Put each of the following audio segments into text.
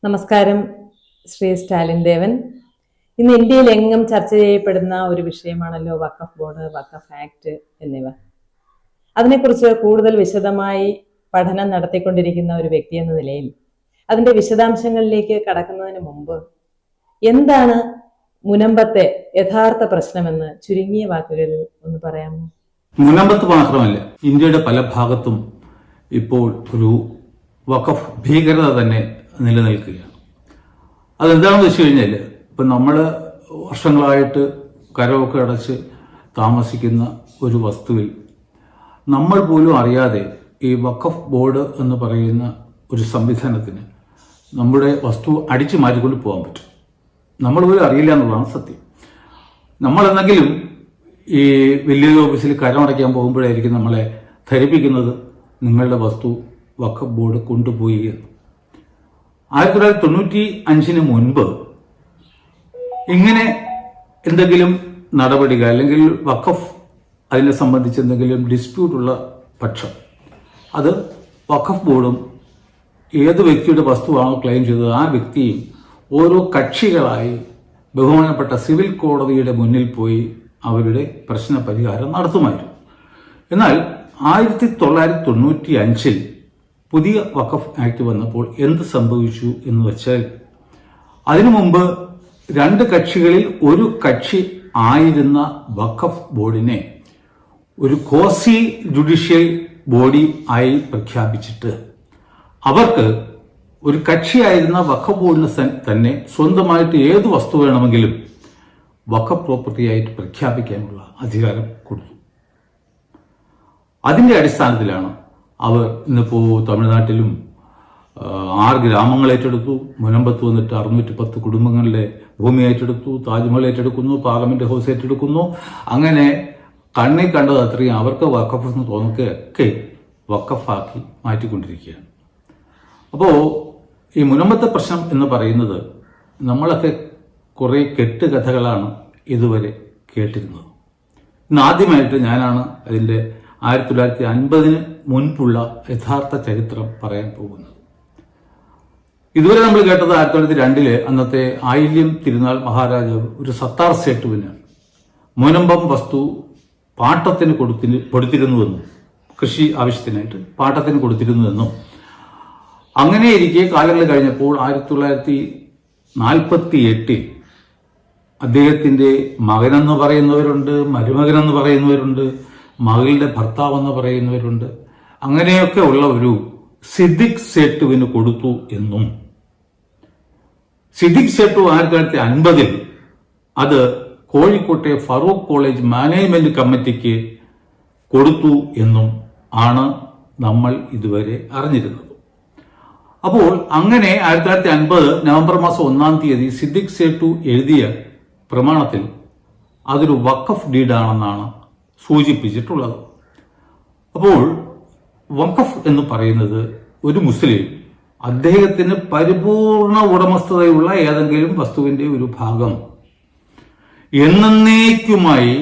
നമസ്കാരം. ശ്രീ സ്റ്റാലിൻ ദേവൻ. ഇന്ന് ഇന്ത്യയിലെങ്ങും ചർച്ച ചെയ്യപ്പെടുന്ന ഒരു വിഷയമാണല്ലോ വഖഫ് ബോർഡ്, വഖഫ് ആക്ട് എന്നിവ. അതിനെക്കുറിച്ച് കൂടുതൽ വിശദമായി പഠനം നടത്തിക്കൊണ്ടിരിക്കുന്ന ഒരു വ്യക്തി എന്ന നിലയിൽ അതിന്റെ വിശദാംശങ്ങളിലേക്ക് കടക്കുന്നതിന് മുമ്പ് എന്താണ് മുനമ്പത്തെ യഥാർത്ഥ പ്രശ്നമെന്ന് ചുരുങ്ങിയ വാക്കുകളിൽ ഒന്ന് പറയാമോ? മുനമ്പത്ത് മാത്രമല്ല, ഇന്ത്യയുടെ പല ഭാഗത്തും ഇപ്പോൾ ഒരു വഖഫ് ഭീകരത തന്നെ നിലനിൽക്കുകയാണ്. അതെന്താണെന്ന് വെച്ച് കഴിഞ്ഞാൽ, ഇപ്പം നമ്മൾ വർഷങ്ങളായിട്ട് കരമൊക്കെ അടച്ച് താമസിക്കുന്ന ഒരു വസ്തുവിൽ നമ്മൾ പോലും അറിയാതെ ഈ വഖഫ് ബോർഡ് എന്ന് പറയുന്ന ഒരു സംവിധാനത്തിന് നമ്മുടെ വസ്തു അടിച്ചു മാറ്റിക്കൊണ്ട് പോകാൻ പറ്റും. നമ്മൾ പോലും അറിയില്ല എന്നുള്ളതാണ് സത്യം. നമ്മളെന്തെങ്കിലും ഈ വലിയ ഓഫീസിൽ കരമടയ്ക്കാൻ പോകുമ്പോഴായിരിക്കും നമ്മളെ ധരിപ്പിക്കുന്നത് നിങ്ങളുടെ വസ്തു വഖഫ് ബോർഡ് കൊണ്ടുപോയി എന്ന്. 1995 മുൻപ് ഇങ്ങനെ എന്തെങ്കിലും നടപടികൾ അല്ലെങ്കിൽ വഖഫ് അതിനെ സംബന്ധിച്ച് എന്തെങ്കിലും ഡിസ്പ്യൂട്ട് ഉള്ള പക്ഷം അത് വഖഫ് ബോർഡും ഏത് വ്യക്തിയുടെ വസ്തുവാണോ ക്ലെയിം ചെയ്തത് ആ വ്യക്തിയും ഓരോ കക്ഷികളായി ബഹുമാനപ്പെട്ട സിവിൽ കോടതിയുടെ മുന്നിൽ പോയി അവരുടെ പ്രശ്ന പരിഹാരം നടത്തുമായിരുന്നു. എന്നാൽ 1995 പുതിയ വഖഫ് ആക്ട് വന്നപ്പോൾ എന്ത് സംഭവിച്ചു എന്ന് വെച്ചാൽ, അതിനു മുമ്പ് രണ്ട് കക്ഷികളിൽ ഒരു കക്ഷി ആയിരുന്ന വഖഫ് ബോർഡിനെ ഒരു കോസി ജുഡീഷ്യൽ ബോഡി ആയി പ്രഖ്യാപിച്ചിട്ട് അവർക്ക് ഒരു കക്ഷിയായിരുന്ന വഖഫ് ബോർഡിന് തന്നെ സ്വന്തമായിട്ട് ഏത് വസ്തു വേണമെങ്കിലും വഖഫ് പ്രോപ്പർട്ടിയായിട്ട് പ്രഖ്യാപിക്കാനുള്ള അധികാരം കൊടുത്തു. അതിന്റെ അടിസ്ഥാനത്തിലാണ് അവർ ഇന്നിപ്പോ തമിഴ്നാട്ടിലും 6 ഗ്രാമങ്ങൾ ഏറ്റെടുത്തു, മുനമ്പത്ത് വന്നിട്ട് 610 കുടുംബങ്ങളുടെ ഭൂമി ഏറ്റെടുത്തു, താജ്മഹൽ ഏറ്റെടുക്കുന്നു, പാർലമെന്റ് ഹൗസ് ഏറ്റെടുക്കുന്നു. അങ്ങനെ കണ്ണി കണ്ടത് അത്രയും അവർക്ക് വഖഫ് എന്ന് തോന്നുകയൊക്കെ വഖഫാക്കി മാറ്റിക്കൊണ്ടിരിക്കുകയാണ്. അപ്പോ ഈ മുനമ്പത്തെ പ്രശ്നം എന്ന് പറയുന്നത് നമ്മളൊക്കെ കുറെ കെട്ടുകഥകളാണ് ഇതുവരെ കേട്ടിരുന്നത്. ഇന്ന് ആദ്യമായിട്ട് ഞാനാണ് അതിന്റെ 1950 മുൻപുള്ള യഥാർത്ഥ ചരിത്രം പറയാൻ പോകുന്നത്. ഇതുവരെ നമ്മൾ കേട്ടത് 1902 അന്നത്തെ ആയില്യം തിരുനാൾ മഹാരാജാവ് ഒരു സത്താർ സേട്ടുവിന് മുനമ്പം വസ്തു പാട്ടത്തിന് കൊടുത്തിരുന്നുവെന്നും കൃഷി ആവശ്യത്തിനായിട്ട് പാട്ടത്തിന് കൊടുത്തിരുന്നുവെന്നും അങ്ങനെയിരിക്കെ കാലങ്ങൾ കഴിഞ്ഞപ്പോൾ 1948 അദ്ദേഹത്തിന്റെ മകനെന്ന് പറയുന്നവരുണ്ട്, മരുമകനെന്ന് പറയുന്നവരുണ്ട്, മകളുടെ ഭർത്താവ് എന്ന് പറയുന്നവരുണ്ട്. അങ്ങനെയൊക്കെ ഉള്ള ഒരു സിദ്ദിഖ് സേട്ടുവിന് കൊടുത്തു എന്നും സിദ്ദിഖ് സേട്ടു 1950 അത് കോഴിക്കോട്ടെ ഫറൂഖ് കോളേജ് മാനേജ്മെന്റ് കമ്മിറ്റിക്ക് കൊടുത്തു എന്നും ആണ് നമ്മൾ ഇതുവരെ അറിഞ്ഞിരുന്നത്. അപ്പോൾ അങ്ങനെ 1950 നവംബർ മാസം 1-ാം തീയതി സിദ്ദിഖ് സേട്ടു എഴുതിയ പ്രമാണത്തിൽ അതൊരു വഖഫ് ഡീഡാണെന്നാണ് സൂചിപ്പിച്ചിട്ടുള്ളത്. അപ്പോൾ വഖഫ് എന്ന് പറയുന്നത് ഒരു മുസ്ലിം അദ്ദേഹത്തിന് പരിപൂർണ ഉടമസ്ഥതയുള്ള ഏതെങ്കിലും വസ്തുവിന്റെ ഒരു ഭാഗം എന്നേക്കുമായി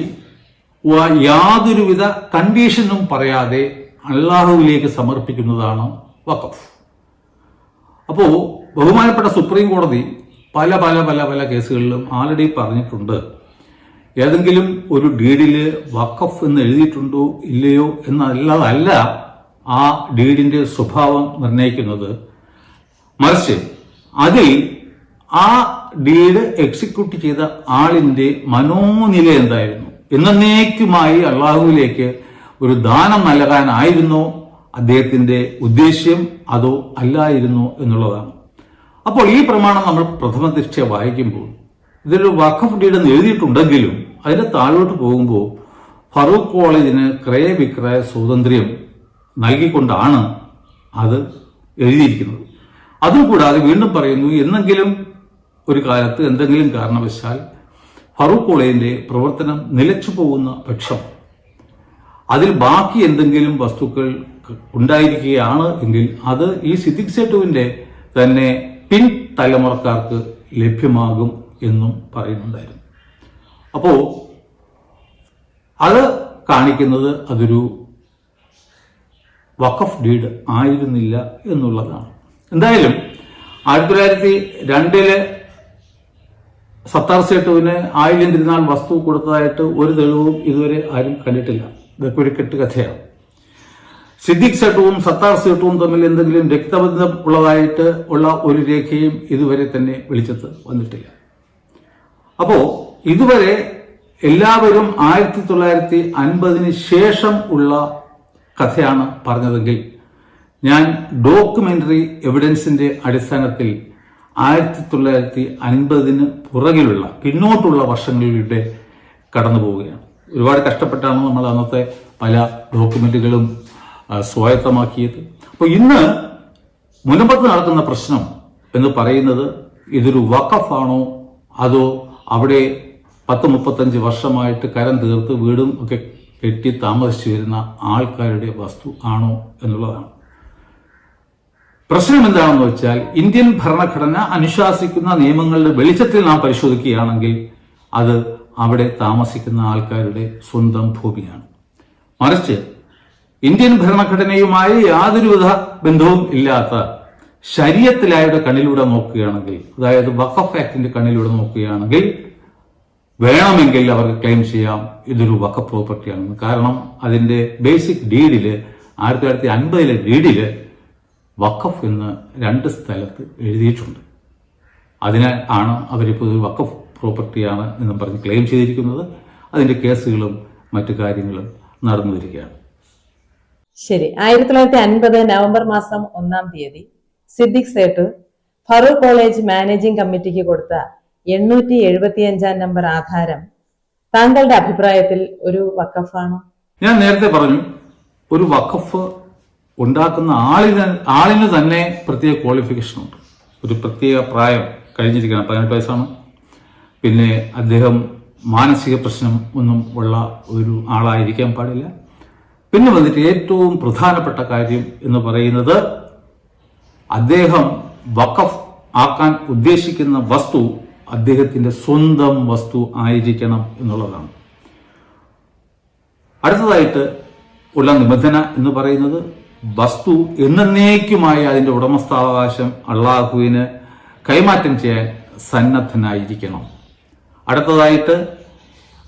യാതൊരുവിധ കണ്ടീഷനും പറയാതെ അള്ളാഹുവിലേക്ക് സമർപ്പിക്കുന്നതാണ് വഖഫ്. അപ്പോ ബഹുമാനപ്പെട്ട സുപ്രീം കോടതി പല പല പല പല കേസുകളിലും ആൾറെഡി പറഞ്ഞിട്ടുണ്ട്, ഏതെങ്കിലും ഒരു ഡീഡില് വഖഫ് എന്ന് എഴുതിയിട്ടുണ്ടോ ഇല്ലയോ എന്നല്ലാതല്ല ആ ഡീഡിന്റെ സ്വഭാവം നിർണ്ണയിക്കുന്നത്. മറിച്ച് അതിൽ ആ ഡീഡ് എക്സിക്യൂട്ട് ചെയ്ത ആളിന്റെ മനോനില എന്തായിരുന്നു, എന്നേക്കുമായി അള്ളാഹുവിലേക്ക് ഒരു ദാനം നൽകാനായിരുന്നോ അദ്ദേഹത്തിന്റെ ഉദ്ദേശ്യം, അതോ അല്ലായിരുന്നോ എന്നുള്ളതാണ്. അപ്പോൾ ഈ പ്രമാണം നമ്മൾ പ്രഥമ ദൃഷ്ട്യ വായിക്കുമ്പോൾ ഇതൊരു വഖഫ് ഡീഡ് എന്ന് എഴുതിയിട്ടുണ്ടെങ്കിലും അതിന്റെ താഴോട്ട് പോകുമ്പോൾ ഫറൂഖ് കോളേജിന് ക്രയവിക്രയ സ്വാതന്ത്ര്യം നൽകിക്കൊണ്ടാണ് അത് എഴുതിയിരിക്കുന്നത്. അതുകൂടാതെ വീണ്ടും പറയുന്നു, എന്നെങ്കിലും ഒരു കാലത്ത് എന്തെങ്കിലും കാരണവശാൽ ഫറൂഖ് കോളേജിന്റെ പ്രവർത്തനം നിലച്ചു പോകുന്ന പക്ഷം അതിൽ ബാക്കി എന്തെങ്കിലും വസ്തുക്കൾ ഉണ്ടായിരിക്കുകയാണ് എങ്കിൽ അത് ഈ സിദ്ദിഖ് സേട്ടുവിന്റെ തന്നെ പിൻ തലമുറക്കാർക്ക് ലഭ്യമാകും എന്നും പറയുന്നുണ്ടായിരുന്നു. അപ്പോ അത് കാണിക്കുന്നത് അതൊരു വഖഫ് ഡീഡ് ആയിരുന്നില്ല എന്നുള്ളതാണ്. എന്തായാലും 1902 സത്താർ സേട്ടുവിന് ആയില്യം തിരുനാൾ വസ്തു കൊടുത്തതായിട്ട് ഒരു തെളിവും ഇതുവരെ ആരും കണ്ടിട്ടില്ല. ഇതൊക്കെ ഒരു കെട്ടുകഥയാണ്. സിദ്ദിഖ് സേട്ടുവും സത്താർ സേട്ടുവും തമ്മിൽ എന്തെങ്കിലും രക്തബന്ധം ഉള്ളതായിട്ട് ഉള്ള ഒരു രേഖയും ഇതുവരെ തന്നെ വെളിച്ചത്ത് വന്നിട്ടില്ല. അപ്പോ ഇതുവരെ എല്ലാവരും 1950 ശേഷം ഉള്ള കഥയാണ് പറഞ്ഞതെങ്കിൽ ഞാൻ ഡോക്യുമെന്ററി എവിഡൻസിന്റെ അടിസ്ഥാനത്തിൽ 1950 പുറകിലുള്ള പിന്നോട്ടുള്ള വർഷങ്ങളിലൂടെ കടന്നു പോവുകയാണ്. ഒരുപാട് കഷ്ടപ്പെട്ടാണ് നമ്മൾ അന്നത്തെ പല ഡോക്യുമെന്റുകളും സ്വായത്തമാക്കിയത്. അപ്പോൾ ഇന്ന് മുനമ്പത്ത് നടക്കുന്ന പ്രശ്നം എന്ന് പറയുന്നത് ഇതൊരു വഖഫാണോ അതോ അവിടെ 10-35 വർഷമായിട്ട് കരം തീർത്ത് വീടും ഒക്കെ കെട്ടി താമസിച്ചു വരുന്ന ആൾക്കാരുടെ വസ്തു ആണോ എന്നുള്ളതാണ്. പ്രശ്നം എന്താണെന്ന് വെച്ചാൽ ഇന്ത്യൻ ഭരണഘടന അനുശാസിക്കുന്ന നിയമങ്ങളുടെ വെളിച്ചത്തിൽ നാം പരിശോധിക്കുകയാണെങ്കിൽ അത് അവിടെ താമസിക്കുന്ന ആൾക്കാരുടെ സ്വന്തം ഭൂമിയാണ്. മറിച്ച് ഇന്ത്യൻ ഭരണഘടനയുമായി യാതൊരുവിധ ബന്ധവും ഇല്ലാത്ത ശരീഅത്തിലായുടെ കണ്ണിലൂടെ നോക്കുകയാണെങ്കിൽ, അതായത് വഖഫ് ആക്ടിന്റെ കണ്ണിലൂടെ നോക്കുകയാണെങ്കിൽ വേണമെങ്കിൽ അവർക്ക് ക്ലെയിം ചെയ്യാം ഇതൊരു വഖഫ് പ്രോപ്പർട്ടിയാണെന്ന്. കാരണം അതിന്റെ ബേസിക് ഡീഡില് 1950 ഡീഡില് വഖഫ് എന്ന് 2 സ്ഥലത്ത് എഴുതിയിട്ടുണ്ട്. അതിനാൽ ആണ് അവരിപ്പോൾ ഒരു വഖഫ് പ്രോപ്പർട്ടിയാണ് എന്നും പറഞ്ഞ് ക്ലെയിം ചെയ്തിരിക്കുന്നത്. അതിന്റെ കേസുകളും മറ്റു കാര്യങ്ങളും നടന്നു വരികയാണ്. ശരി. 1950 നവംബർ മാസം 1-ാം തീയതി സിദ്ദിഖ് സേട്ട് ഫറൂഖ് കോളേജ് മാനേജിംഗ് കമ്മിറ്റിക്ക് കൊടുത്ത 875-ാം നമ്പർ ആധാരം താങ്കളുടെ അഭിപ്രായത്തിൽ ഒരു വഖഫാണോ? ഞാൻ നേരത്തെ പറഞ്ഞു, ഒരു വഖഫ് ഉണ്ടാക്കുന്ന ആളിന് തന്നെ പ്രത്യേക ക്വാളിഫിക്കേഷൻ ഉണ്ട്. ഒരു പ്രത്യേക പ്രായം കഴിഞ്ഞിരിക്കണം, 18 വയസ്സാണ്. പിന്നെ അദ്ദേഹം മാനസിക പ്രശ്നം ഒന്നും ഉള്ള ഒരു ആളായിരിക്കാൻ പാടില്ല. പിന്നെ വന്നിട്ട് ഏറ്റവും പ്രധാനപ്പെട്ട കാര്യം എന്ന് പറയുന്നത് അദ്ദേഹം വഖഫ് ആക്കാൻ ഉദ്ദേശിക്കുന്ന വസ്തു അദ്ദേഹത്തിന്റെ സ്വന്തം വസ്തു ആയിരിക്കണം എന്നുള്ളതാണ്. അടുത്തതായിട്ട് ഉള്ള നിബന്ധന എന്ന് പറയുന്നത് വസ്തു എന്നേക്കുമായി അതിന്റെ ഉടമസ്ഥാവകാശം അള്ളാഹുവിന് കൈമാറ്റം ചെയ്യാൻ സന്നദ്ധനായിരിക്കണം. അടുത്തതായിട്ട്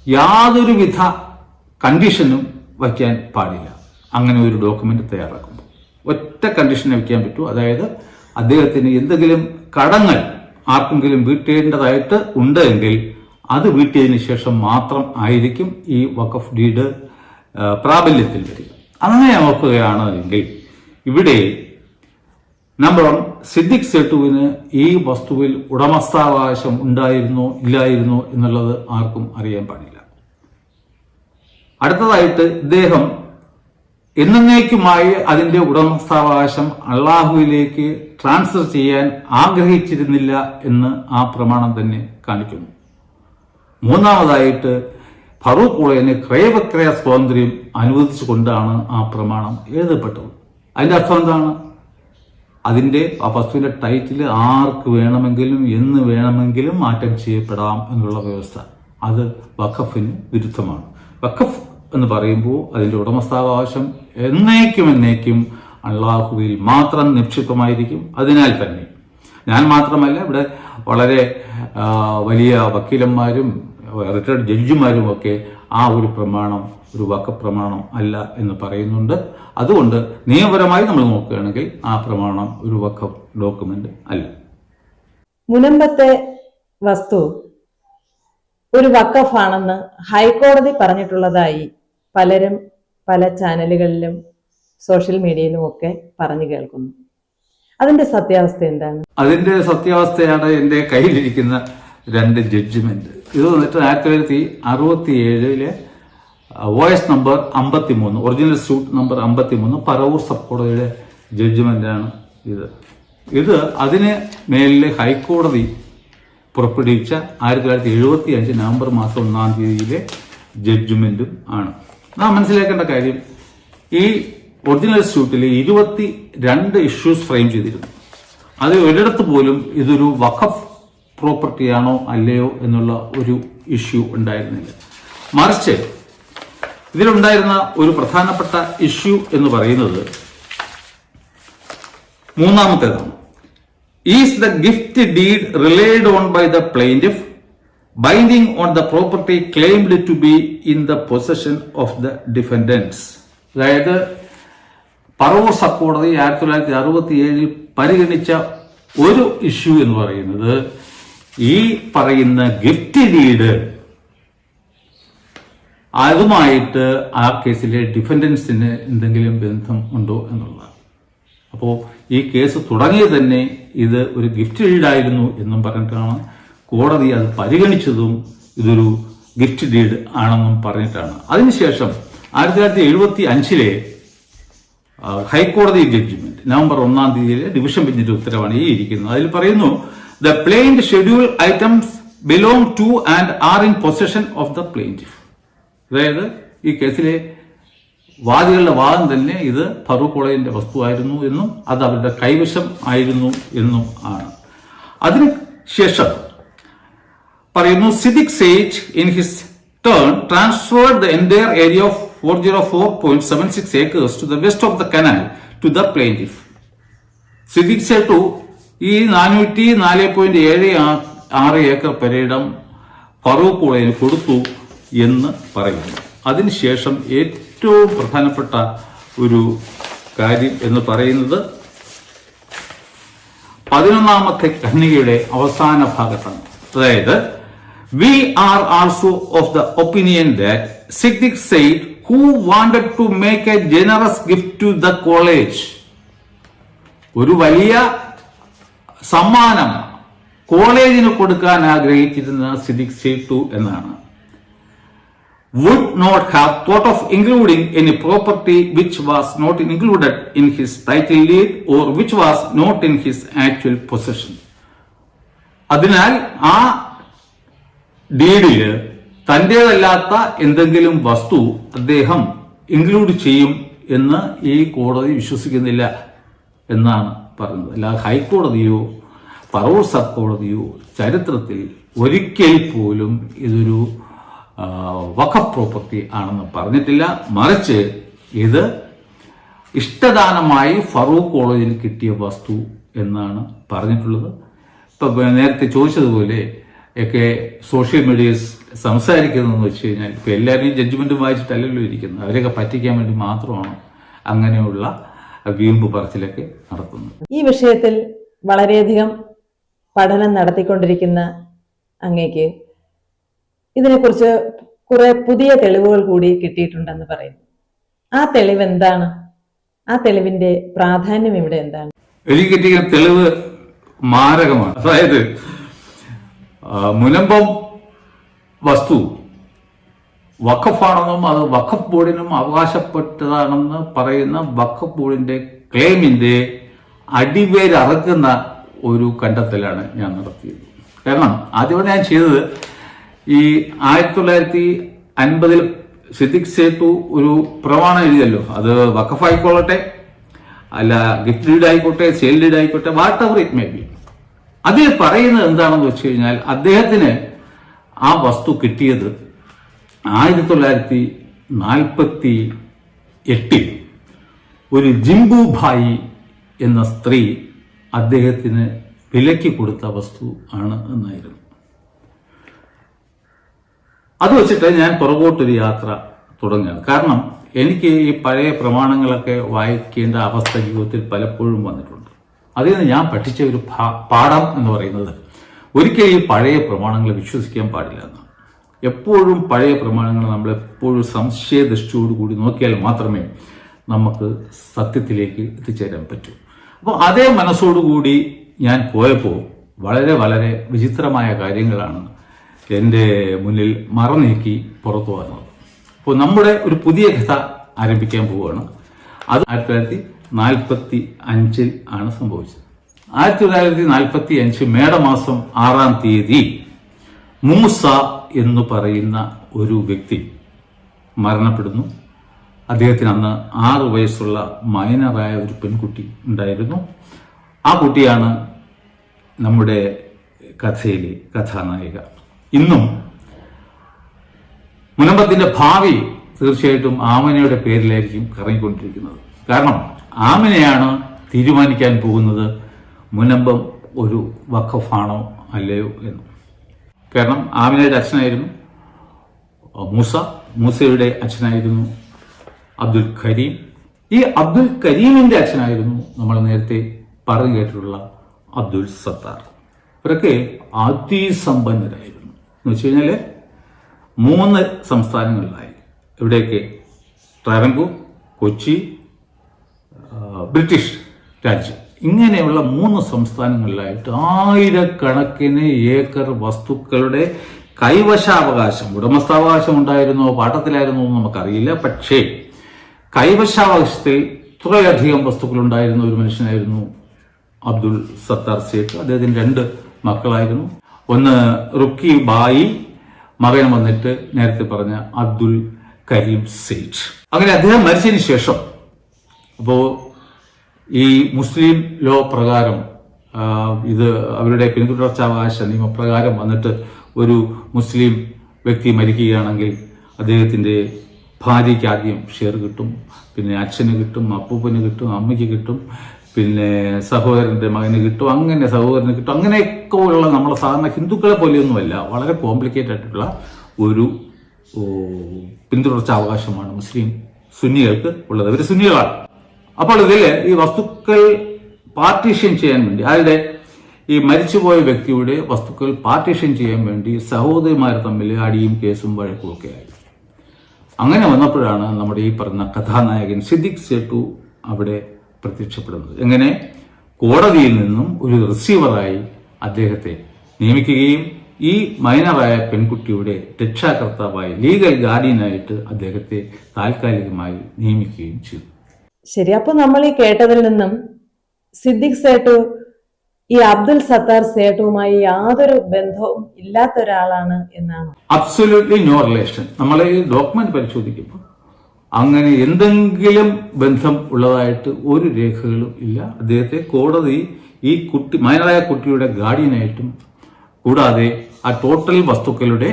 യാതൊരുവിധ കണ്ടീഷനും വയ്ക്കാൻ പാടില്ല. അങ്ങനെ ഒരു ഡോക്യുമെന്റ് തയ്യാറാക്കുമ്പോൾ ഒറ്റ കണ്ടീഷനെ വയ്ക്കാൻ പറ്റൂ. അതായത് അദ്ദേഹത്തിന് എന്തെങ്കിലും കടങ്ങൾ ആർക്കെങ്കിലും വീട്ടേണ്ടതായിട്ട് ഉണ്ടെങ്കിൽ അത് വീട്ടിയതിനു ശേഷം മാത്രം ആയിരിക്കും ഈ വഖഫ് ഡീഡ് പ്രാബല്യത്തിൽ വരിക. അങ്ങനെ നോക്കുകയാണ് എങ്കിൽ ഇവിടെ നമ്പർ 1, സിദ്ദിഖ് സേട്ടുവിന് ഈ വസ്തുവിൽ ഉടമസ്ഥാവകാശം ഉണ്ടായിരുന്നോ ഇല്ലായിരുന്നോ എന്നുള്ളത് ആർക്കും അറിയാൻ പാടില്ല. അടുത്തതായിട്ട് ഇദ്ദേഹം എന്നേക്കുമായി അതിന്റെ ഉടമസ്ഥാവകാശം അള്ളാഹുവിലേക്ക് ട്രാൻസ്ഫർ ചെയ്യാൻ ആഗ്രഹിച്ചിരുന്നില്ല എന്ന് ആ പ്രമാണം തന്നെ കാണിക്കുന്നു. മൂന്നാമതായിട്ട് ഫറൂഖ് കോളേജിന് ക്രയവിക്രയ സ്വാതന്ത്ര്യം അനുവദിച്ചുകൊണ്ടാണ് ആ പ്രമാണം എഴുതപ്പെട്ടത്. അതിന്റെ അർത്ഥം എന്താണ്? അതിന്റെ ആ വസ്തുവിന്റെ ടൈറ്റിൽ ആർക്ക് വേണമെങ്കിലും എന്ന് വേണമെങ്കിലും മാറ്റം ചെയ്യപ്പെടാം എന്നുള്ള വ്യവസ്ഥ. അത് വഖഫിന് വിരുദ്ധമാണ്. വഖഫ് എന്ന് പറയുമ്പോൾ അതിന്റെ ഉടമസ്ഥാവകാശം എന്നേക്കും അള്ളാഹുവിൽ മാത്രം നിക്ഷിപ്തമായിരിക്കും. അതിനാൽ തന്നെ ഞാൻ മാത്രമല്ല, ഇവിടെ വളരെ വലിയ വക്കീലന്മാരും റിട്ടയർഡ് ജഡ്ജിമാരും ഒക്കെ ആ ഒരു പ്രമാണം ഒരു വഖഫ് പ്രമാണം അല്ല എന്ന് പറയുന്നുണ്ട്. അതുകൊണ്ട് നിയമപരമായി നമ്മൾ നോക്കുകയാണെങ്കിൽ ആ പ്രമാണം ഒരു വഖഫ് ഡോക്യുമെന്റ് അല്ല. മുനമ്പത്തെ വസ്തു ഒരു വഖഫാണെന്ന് ഹൈക്കോടതി പറഞ്ഞിട്ടുള്ളതായി പലരും പല ചാനലുകളിലും സോഷ്യൽ മീഡിയയിലും ഒക്കെ പറഞ്ഞു കേൾക്കുന്നു. അതിന്റെ സത്യാവസ്ഥ എന്താണ്? അതിന്റെ സത്യാവസ്ഥയാണ് എന്റെ കയ്യിലിരിക്കുന്ന 2 ജഡ്ജ്മെന്റ്. ഇത് വന്നിട്ട് 1967 OS number 53, original suit number 53, Paravur sub കോടതിയുടെ ജഡ്ജ്മെന്റാണ് ഇത്. അതിന് മേലിലെ ഹൈക്കോടതി പുറപ്പെടുവിച്ച 1975 നവംബർ മാസം 1-ാം തീയതിയിലെ ജഡ്ജ്മെന്റും ആണ്. നാം മനസ്സിലാക്കേണ്ട കാര്യം, ഈ ഒറിജിനൽ സ്യൂട്ടിൽ 22 ഇഷ്യൂസ് ഫ്രെയിം ചെയ്തിരുന്നു. അത് ഒരിടത്ത് പോലും ഇതൊരു വഖഫ് പ്രോപ്പർട്ടിയാണോ അല്ലയോ എന്നുള്ള ഒരു ഇഷ്യൂ ഉണ്ടായിരുന്നില്ല. മറിച്ച് ഇതിലുണ്ടായിരുന്ന ഒരു പ്രധാനപ്പെട്ട ഇഷ്യൂ എന്ന് പറയുന്നത് 3-ാമത്തേതാണ്. is the gift deed relied on by the plaintiff binding on the property claimed to be in the possession of the defendants. അതായത് പറവൂർ സബ് കോടതി 1967 പരിഗണിച്ച ഒരു ഇഷ്യൂ എന്ന് പറയുന്നത് ഈ പറയുന്ന ഗിഫ്റ്റ് ഡീഡ് അതുമായിട്ട് ആ കേസിലെ ഡിഫൻഡൻസിന് എന്തെങ്കിലും ബന്ധം ഉണ്ടോ എന്നുള്ളതാണ്. അപ്പോൾ ഈ കേസ് തുടങ്ങിയത് തന്നെ ഇത് ഒരു ഗിഫ്റ്റ് ഡീഡായിരുന്നു എന്നും പറഞ്ഞിട്ടാണ് കോടതി അത് പരിഗണിച്ചതും ഇതൊരു ഗിഫ്റ്റ് ഡീഡ് ആണെന്നും പറഞ്ഞിട്ടാണ്. അതിനുശേഷം 1975 ഹൈക്കോടതി ജഡ്ജ്മെന്റ് നവംബർ 1 തീയതിയിലെ ഡിവിഷൻ ബെഞ്ചിന്റെ ഉത്തരവാണ് ഈ ഇരിക്കുന്നത്. അതിൽ പറയുന്നു the plaint schedule items belong to and are in possession of the plaintiff. അതായത് ഈ കേസിലെ വാദികളുടെ വാദം തന്നെ ഇത് ഫറൂഖ് കോളേജിന്റെ വസ്തുവായിരുന്നു എന്നും അത് അവരുടെ കൈവശം ആയിരുന്നു എന്നും ആണ്. അതിനുശേഷം പറയുന്നു Siddique said in his turn transferred the entire area of 404.76 acres to the west of the canal to the plaintiff. Siddique Sait ഈ 404.76 ഏക്കർ പെരയിടം ഫറൂഖ് കോളേജിന് കൊടുത്തു എന്ന് പറയുന്നു. അതിനുശേഷം ഏറ്റവും പ്രധാനപ്പെട്ട ഒരു കാര്യം എന്ന് പറയുന്നത് 11ാമത്തെ ഖണ്ഡികയുടെ അവസാന ഭാഗത്താണ്. അതായത് we are also of the opinion that Siddiq Said, who wanted to make a generous gift to the college, ഒരു വലിയ സമ്മാനം കോളേജിന് കൊടുക്കാൻ ആഗ്രഹിച്ചിരുന്ന സിദ്ദിഖ് സേട്ടു എന്നാണ്, would not have thought of including any property which was not included in his title deed or which was not in his actual possession. അതിനാൽ ആ ഡീഡില് തന്റേതല്ലാത്ത എന്തെങ്കിലും വസ്തു അദ്ദേഹം ഇൻക്ലൂഡ് ചെയ്യും എന്ന് ഈ കോടതി വിശ്വസിക്കുന്നില്ല എന്നാണ് പറഞ്ഞത്. അല്ലാതെ ഹൈക്കോടതിയോ പറവൂർ സബ് കോടതിയോ ചരിത്രത്തിൽ ഒരിക്കൽ പോലും ഇതൊരു വഖഫ് പ്രോപ്പർട്ടി ആണെന്ന് പറഞ്ഞിട്ടില്ല. മറിച്ച് ഇത് ഇഷ്ടദാനമായി ഫറൂഖ് കോളേജിന് കിട്ടിയ വസ്തു എന്നാണ് പറഞ്ഞിട്ടുള്ളത്. ഇപ്പൊ നേരത്തെ ചോദിച്ചതുപോലെ ഒക്കെ സോഷ്യൽ മീഡിയയിൽ സംസാരിക്കുന്നതെന്ന് വെച്ച് കഴിഞ്ഞാൽ ഇപ്പൊ എല്ലാവരും ജഡ്ജ്മെന്റ് വായിച്ചിട്ടല്ലല്ലോ ഇരിക്കുന്നത്, അവരെയൊക്കെ പറ്റിക്കാൻ വേണ്ടി മാത്രമാണ് അങ്ങനെയുള്ള വീമ്പ് പറച്ചിലൊക്കെ നടത്തുന്നത്. ഈ വിഷയത്തിൽ വളരെയധികം പഠനം നടത്തിക്കൊണ്ടിരിക്കുന്ന അങ്ങേക്ക് ഇതിനെക്കുറിച്ച് കുറെ പുതിയ തെളിവുകൾ കൂടി കിട്ടിയിട്ടുണ്ടെന്ന് പറയുന്നു. ആ തെളിവ് എന്താണ്? ആ തെളിവിന്റെ പ്രാധാന്യം ഇവിടെ എന്താണ്? എനിക്ക് കിട്ടിയ തെളിവ് മാരകമാണ്. അതായത് മുനമ്പം വസ്തു വഖഫാണെന്നും അത് വഖഫ് ബോർഡിനും അവകാശപ്പെട്ടതാണെന്ന് പറയുന്ന വഖഫ് ബോർഡിന്റെ ക്ലെയിമിന്റെ അടിവേരറുക്കുന്ന ഒരു കണ്ടെത്തലാണ് ഞാൻ നടത്തിയത്. കാരണം ആദ്യമായി ഞാൻ ചെയ്തത് ഈ 1950 സിദ്ദിഖ് സേട്ടു ഒരു പ്രമാണം എഴുതിയല്ലോ, അത് വഖഫായിക്കൊള്ളട്ടെ അല്ല ഗിഫ്റ്റ് ഡീഡ് ആയിക്കോട്ടെ സെയിൽ ഡീഡ് ആയിക്കോട്ടെ what ever it may be, അതിൽ പറയുന്നത് എന്താണെന്ന് വെച്ച് കഴിഞ്ഞാൽ അദ്ദേഹത്തിന് ആ വസ്തു കിട്ടിയത് 1948 ഒരു ജിംബുഭായി എന്ന സ്ത്രീ അദ്ദേഹത്തിന് വിലയ്ക്ക് കൊടുത്ത വസ്തു ആണ് എന്നായിരുന്നു. അത് വെച്ചിട്ട് ഞാൻ പുറകോട്ടൊരു യാത്ര തുടങ്ങുകയാണ്. കാരണം എനിക്ക് ഈ പഴയ പ്രമാണങ്ങളൊക്കെ വായിക്കേണ്ട അവസ്ഥ ജീവിതത്തിൽ പലപ്പോഴും വന്നിട്ടുണ്ട്. അതിൽ നിന്ന് ഞാൻ പഠിച്ച ഒരു പാഠം എന്ന് പറയുന്നത് ഒരിക്കലും ഈ പഴയ പ്രമാണങ്ങളെ വിശ്വസിക്കാൻ പാടില്ല എന്നാണ്. എപ്പോഴും പഴയ പ്രമാണങ്ങൾ നമ്മൾ എപ്പോഴും സംശയദൃഷ്ടിയോടുകൂടി നോക്കിയാൽ മാത്രമേ നമുക്ക് സത്യത്തിലേക്ക് എത്തിച്ചേരാൻ പറ്റൂ. അപ്പോൾ അതേ മനസ്സോടുകൂടി ഞാൻ പോയപ്പോൾ വളരെ വളരെ വിചിത്രമായ കാര്യങ്ങളാണ് എൻ്റെ മുന്നിൽ മറനീക്കി പുറത്തു വന്നത്. അപ്പോൾ നമ്മുടെ ഒരു പുതിയ കഥ ആരംഭിക്കാൻ പോവുകയാണ്. അത് 1945 ആണ് സംഭവിച്ചത്. 1945 മേടമാസം 6-ാം തീയതി മൂസ എന്ന് പറയുന്ന ഒരു വ്യക്തി മരണപ്പെടുന്നു. അദ്ദേഹത്തിന് അന്ന് 6 വയസ്സുള്ള മൈനറായ ഒരു പെൺകുട്ടി ഉണ്ടായിരുന്നു. ആ കുട്ടിയാണ് നമ്മുടെ കഥയിലെ കഥാനായിക. ഇന്നും മുനമ്പത്തിന്റെ ഭാവി തീർച്ചയായിട്ടും ആമനയുടെ പേരിലായിരിക്കും കറങ്ങിക്കൊണ്ടിരിക്കുന്നത്. കാരണം ആമനയാണ് തീരുമാനിക്കാൻ പോകുന്നത് മുനമ്പം ഒരു വഖഫാണോ അല്ലയോ എന്ന്. കാരണം ആമിനയുടെ അച്ഛനായിരുന്നു മൂസയുടെ അച്ഛനായിരുന്നു അബ്ദുൽ കരീം. ഈ അബ്ദുൽ കരീമിന്റെ അച്ഛനായിരുന്നു നമ്മൾ നേരത്തെ പറഞ്ഞു കേട്ടിട്ടുള്ള അബ്ദുൽ സത്താർ. ഇവരൊക്കെ അതിസമ്പന്നരായിരുന്നു. എന്ന് വെച്ച് കഴിഞ്ഞാല് 3 സംസ്ഥാനങ്ങളിലായി. ഇവിടെയൊക്കെ ട്രാവൻകൂർ, കൊച്ചി, ബ്രിട്ടീഷ് രാജ്യം, ഇങ്ങനെയുള്ള 3 സംസ്ഥാനങ്ങളിലായിട്ട് ആയിരക്കണക്കിന് ഏക്കർ വസ്തുക്കളുടെ കൈവശാവകാശം, ഉടമസ്ഥാവകാശം ഉണ്ടായിരുന്നോ പാട്ടത്തിലായിരുന്നോ എന്ന് നമുക്കറിയില്ല. പക്ഷേ കൈവശാവകാശത്തിൽ ഇത്രയധികം വസ്തുക്കൾ ഉണ്ടായിരുന്ന ഒരു മനുഷ്യനായിരുന്നു അബ്ദുൽ സത്താർ സേഠ്. അദ്ദേഹത്തിന് 2 മക്കളായിരുന്നു. ഒന്ന് റുക്കി ബായി, മകൻ വന്നിട്ട് നേരത്തെ പറഞ്ഞ അബ്ദുൽ കരീം സേഠ്. അങ്ങനെ അദ്ദേഹം മരിച്ചതിന് ശേഷം അപ്പോ ഈ മുസ്ലിം ലോ പ്രകാരം ഇത് അവരുടെ പിന്തുടർച്ചാവകാശ നിയമപ്രകാരം വന്നിട്ട് ഒരു മുസ്ലിം വ്യക്തി മരിക്കുകയാണെങ്കിൽ അദ്ദേഹത്തിന്റെ ഭാര്യയ്ക്ക് ആദ്യം ഷെയർ കിട്ടും, പിന്നെ അച്ഛന് കിട്ടും, അപ്പൂപ്പന് കിട്ടും, അമ്മയ്ക്ക് കിട്ടും, പിന്നെ സഹോദരന്റെ മകന് കിട്ടും, അങ്ങനെ സഹോദരന് കിട്ടും. അങ്ങനെയൊക്കെ ഉള്ള നമ്മളെ സാധാരണ ഹിന്ദുക്കളെ പോലെയൊന്നുമല്ല, വളരെ കോംപ്ലിക്കേറ്റഡ് ആയിട്ടുള്ള ഒരു പിന്തുടർച്ചാവകാശമാണ് മുസ്ലിം സുന്നികൾക്ക് ഉള്ളത്. ഇവർ സുന്നികളാണ്. അപ്പോൾ ഇതിൽ ഈ വസ്തുക്കൾ പാർട്ടീഷൻ ചെയ്യാൻ വേണ്ടി, ആരുടെ ഈ മരിച്ചുപോയ വ്യക്തിയുടെ വസ്തുക്കൾ പാർട്ടീഷൻ ചെയ്യാൻ വേണ്ടി സഹോദരിമാർ തമ്മിൽ അടിയും കേസും വഴക്കും ഒക്കെ ആയി. അങ്ങനെ വന്നപ്പോഴാണ് നമ്മുടെ ഈ പറഞ്ഞ കഥാനായകൻ സിദ്ദിഖ് സേട്ടു അവിടെ പ്രത്യക്ഷപ്പെടുന്നത്. എങ്ങനെ കോടതിയിൽ നിന്നും ഒരു റിസീവറായി അദ്ദേഹത്തെ നിയമിക്കുകയും ഈ മൈനറായ പെൺകുട്ടിയുടെ രക്ഷാകർത്താവായി ലീഗൽ ഗാർഡിയനായിട്ട് അദ്ദേഹത്തെ താൽക്കാലികമായി നിയമിക്കുകയും ചെയ്തു. ശരി. അപ്പൊ നമ്മൾ ഈ കേട്ടതിൽ നിന്നും സിദ്ദിഖ് സേട്ടു ഈ അബ്ദുൽ സത്താർ സേട്ടുമായി യാതൊരു ബന്ധവും ഇല്ലാത്ത ഒരാളാണ് എന്നാണ്? Absolutely no relation. നമ്മൾ ഈ ഡോക്യുമെന്റ് പരിശോധിക്കുമ്പോൾ അങ്ങനെ എന്തെങ്കിലും ബന്ധം ഉള്ളതായിട്ട് ഒരു രേഖകളും ഇല്ല. അദ്ദേഹത്തെ കോടതി ഈ കുട്ടി മൈനറായ കുട്ടിയുടെ ഗാർഡിയനായിട്ടും കൂടാതെ ആ ടോട്ടൽ വസ്തുക്കളുടെ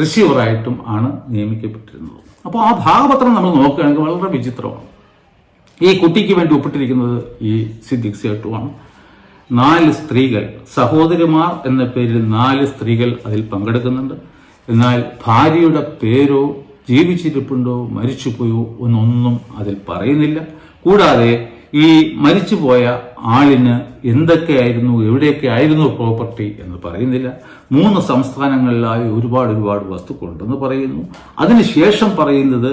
റിസീവറായിട്ടും ആണ് നിയമിക്കപ്പെട്ടിരുന്നത്. അപ്പോൾ ആ ഭാഗപത്രം നമ്മൾ നോക്കുകയാണെങ്കിൽ വളരെ വിചിത്രമാണ്. ഈ കുട്ടിക്ക് വേണ്ടി ഒപ്പിട്ടിരിക്കുന്നത് ഈ സിദ്ദിഖ് സേട്ടുവാണ്. 4 സ്ത്രീകൾ, സഹോദരിമാർ എന്ന പേരിൽ 4 സ്ത്രീകൾ അതിൽ പങ്കെടുക്കുന്നുണ്ട്. എന്നാൽ ഭാര്യയുടെ പേരോ ജീവിച്ചിരിപ്പുണ്ടോ മരിച്ചുപോയോ എന്നൊന്നും അതിൽ പറയുന്നില്ല. കൂടാതെ ഈ മരിച്ചുപോയ ആളിന് എന്തൊക്കെയായിരുന്നു, എവിടെയൊക്കെ ആയിരുന്നു പ്രോപ്പർട്ടി എന്ന് പറയുന്നില്ല. 3 സംസ്ഥാനങ്ങളിലായി ഒരുപാട് വസ്തുക്കളുണ്ടെന്ന് പറയുന്നു. അതിനുശേഷം പറയുന്നത്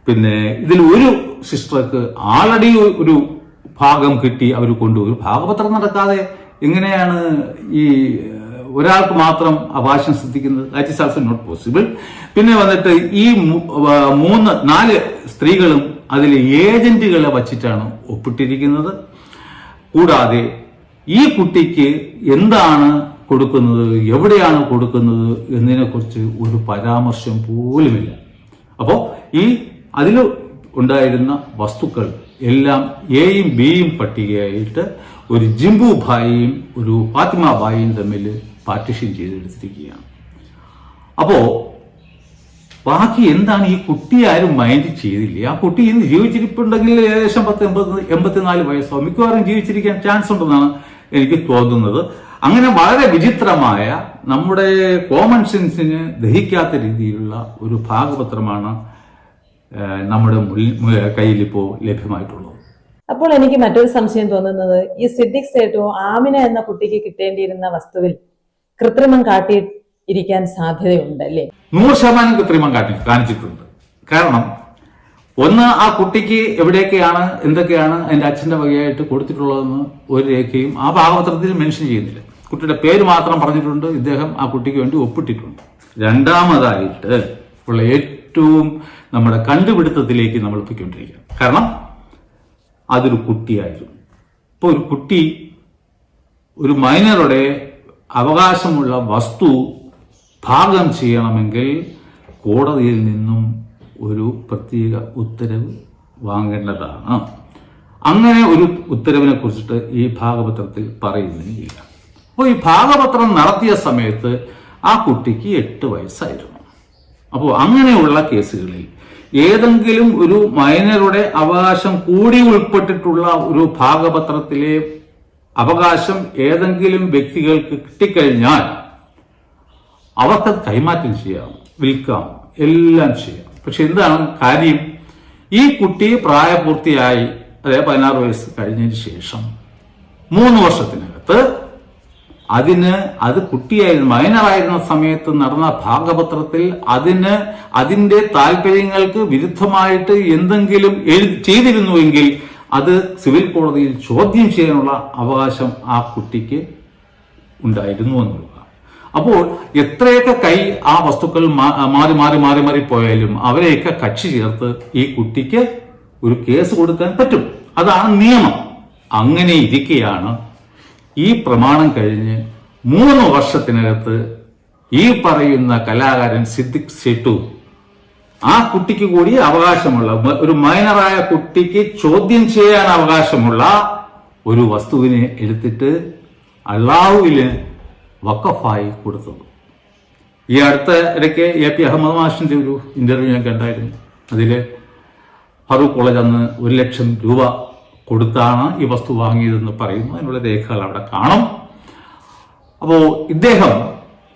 പിന്നെ ഇതിൽ ഒരു സിസ്റ്റർക്ക് ആൾറെഡി ഒരു ഭാഗം കിട്ടി, അവർ കൊണ്ടുപോയി. ഭാഗപത്രം നടക്കാതെ എങ്ങനെയാണ് ഈ ഒരാൾക്ക് മാത്രം അവകാശം സിദ്ധിക്കുന്നത്? That is also not possible. പിന്നെ വന്നിട്ട് ഈ 4 സ്ത്രീകളും അതിൽ ഏജന്റുകളെ വച്ചിട്ടാണ് ഒപ്പിട്ടിരിക്കുന്നത്. കൂടാതെ ഈ കുട്ടിക്ക് എന്താണ് കൊടുക്കുന്നത്, എവിടെയാണ് കൊടുക്കുന്നത് എന്നതിനെക്കുറിച്ച് ഒരു പരാമർശം പോലുമില്ല. അപ്പോൾ ഈ അതിൽ ഉണ്ടായിരുന്ന വസ്തുക്കൾ എല്ലാം എയും ബിയും പട്ടികയായിട്ട് ഒരു ജിംബു ഭായിയും ഒരു ഫാത്തിമ ഭായിയും തമ്മിൽ പാർട്ടിഷൻ ചെയ്തെടുത്തിരിക്കുകയാണ്. അപ്പോ ബാക്കി എന്താണ്? ഈ കുട്ടി ആരും മൈൻഡ് ചെയ്തില്ലേ? ആ കുട്ടി ഇന്ന് ജീവിച്ചിരിപ്പുണ്ടെങ്കിൽ ഏകദേശം 84 വയസ്സോ മിക്കവാറും ജീവിച്ചിരിക്കാൻ ചാൻസ് ഉണ്ടെന്നാണ് എനിക്ക് തോന്നുന്നത്. അങ്ങനെ വളരെ വിചിത്രമായ നമ്മുടെ കോമൺ സെൻസിന് ദഹിക്കാത്ത രീതിയിലുള്ള ഒരു ഭാഗപത്രമാണ് നമ്മുടെ കയ്യിൽ ഇപ്പോൾ ലഭ്യമായിട്ടുള്ളത്. അപ്പോൾ എനിക്ക് മറ്റൊരു സംശയം തോന്നുന്നത്, ഈ സിദ്ദിഖ് സേട്ടു ആമിന എന്ന കുട്ടിക്ക് കിട്ടേണ്ടിയിരുന്ന വസ്തുവിൽ കൃത്രിമം കാട്ടിയിരിക്കാൻ സാധ്യതയുണ്ടല്ലേ? 100% കൃത്രിമം കാണിച്ചിട്ടുണ്ട്. കാരണം ഒന്ന്, ആ കുട്ടിക്ക് എവിടെയൊക്കെയാണ് എന്തൊക്കെയാണ് അതിന്റെ അച്ഛന്റെ വകയായിട്ട് കൊടുത്തിട്ടുള്ളതെന്ന് ഒരു രേഖയും ആ ഭാഗപത്രത്തിൽ മെൻഷൻ ചെയ്യുന്നില്ല. കുട്ടിയുടെ പേര് മാത്രം പറഞ്ഞിട്ടുണ്ട്, ഇദ്ദേഹം ആ കുട്ടിക്ക് വേണ്ടി ഒപ്പിട്ടിട്ടുണ്ട്. രണ്ടാമതായിട്ട് ഉള്ള ഏറ്റവും നമ്മുടെ കണ്ടുപിടുത്തത്തിലേക്ക് നമ്മൾ എത്തിക്കൊണ്ടിരിക്കുക. കാരണം അതൊരു കുട്ടിയായിരുന്നു. ഇപ്പൊ ഒരു കുട്ടി ഒരു മൈനറുടെ അവകാശമുള്ള വസ്തു ഭാഗം ചെയ്യണമെങ്കിൽ കോടതിയിൽ നിന്നും ഒരു പ്രത്യേക ഉത്തരവ് വാങ്ങേണ്ടതാണ്. അങ്ങനെ ഒരു ഉത്തരവിനെ കുറിച്ചിട്ട് ഈ ഭാഗപത്രത്തിൽ പറയുന്നില്ല. അപ്പോൾ ഈ ഭാഗപത്രം നടത്തിയ സമയത്ത് ആ കുട്ടിക്ക് 8 വയസ്സായിരുന്നു. അപ്പോൾ അങ്ങനെയുള്ള കേസുകളിൽ ഏതെങ്കിലും ഒരു മൈനറുടെ അവകാശം കൂടി ഉൾപ്പെട്ടിട്ടുള്ള ഒരു ഭാഗപത്രത്തിലെ അവകാശം ഏതെങ്കിലും വ്യക്തികൾക്ക് കിട്ടിക്കഴിഞ്ഞാൽ അവർക്കത് കൈമാറ്റം ചെയ്യാം, വിൽക്കാം, എല്ലാം ചെയ്യാം. പക്ഷെ എന്താണ് കാര്യം? ഈ കുട്ടി പ്രായപൂർത്തിയായി, അതായത് 16 വയസ്സ് കഴിഞ്ഞതിന് ശേഷം 3 വർഷത്തിനകത്ത് അത് കുട്ടിയായിരുന്നു, മൈനറായിരുന്ന സമയത്ത് നടന്ന ഭാഗപത്രത്തിൽ അതിന്റെ താല്പര്യങ്ങൾക്ക് വിരുദ്ധമായിട്ട് എന്തെങ്കിലും ചെയ്തിരുന്നുവെങ്കിൽ അത് സിവിൽ കോടതിയിൽ ചോദ്യം ചെയ്യാനുള്ള അവകാശം ആ കുട്ടിക്ക് ഉണ്ടായിരുന്നു എന്നുള്ളതാണ്. അപ്പോൾ എത്രയൊക്കെ കൈ ആ വസ്തുക്കൾ മാറി പോയാലും അവരെയൊക്കെ കക്ഷി ചേർത്ത് ഈ കുട്ടിക്ക് ഒരു കേസ് കൊടുക്കാൻ പറ്റും. അതാണ് നിയമം. അങ്ങനെ ഇരിക്കെയാണ് ഈ പ്രമാണം കഴിഞ്ഞ് 3 വർഷത്തിനകത്ത് ഈ പറയുന്ന കലാകാരൻ സിദ്ദിഖ് സേട്ടു ആ കുട്ടിക്ക് കൂടി അവകാശമുള്ള, ഒരു മൈനറായ കുട്ടിക്ക് ചോദ്യം ചെയ്യാൻ അവകാശമുള്ള ഒരു വസ്തുവിനെ എടുത്തിട്ട് അള്ളാഹുവിന് വഖഫായി കൊടുത്തത്. ഈ അടുത്ത ഇടയ്ക്ക് AP അഹമ്മദ് മാഷിന്റെ ഒരു ഇന്റർവ്യൂ ഞാൻ കണ്ടായിരുന്നു. അതില് ഫറൂഖ് കോളേജ് അന്ന് 1 ലക്ഷം രൂപ കൊടുത്താണ് ഈ വസ്തു വാങ്ങിയതെന്ന് പറയുന്നു. അതിനുള്ള രേഖകൾ അവിടെ കാണും. അപ്പോ ഇദ്ദേഹം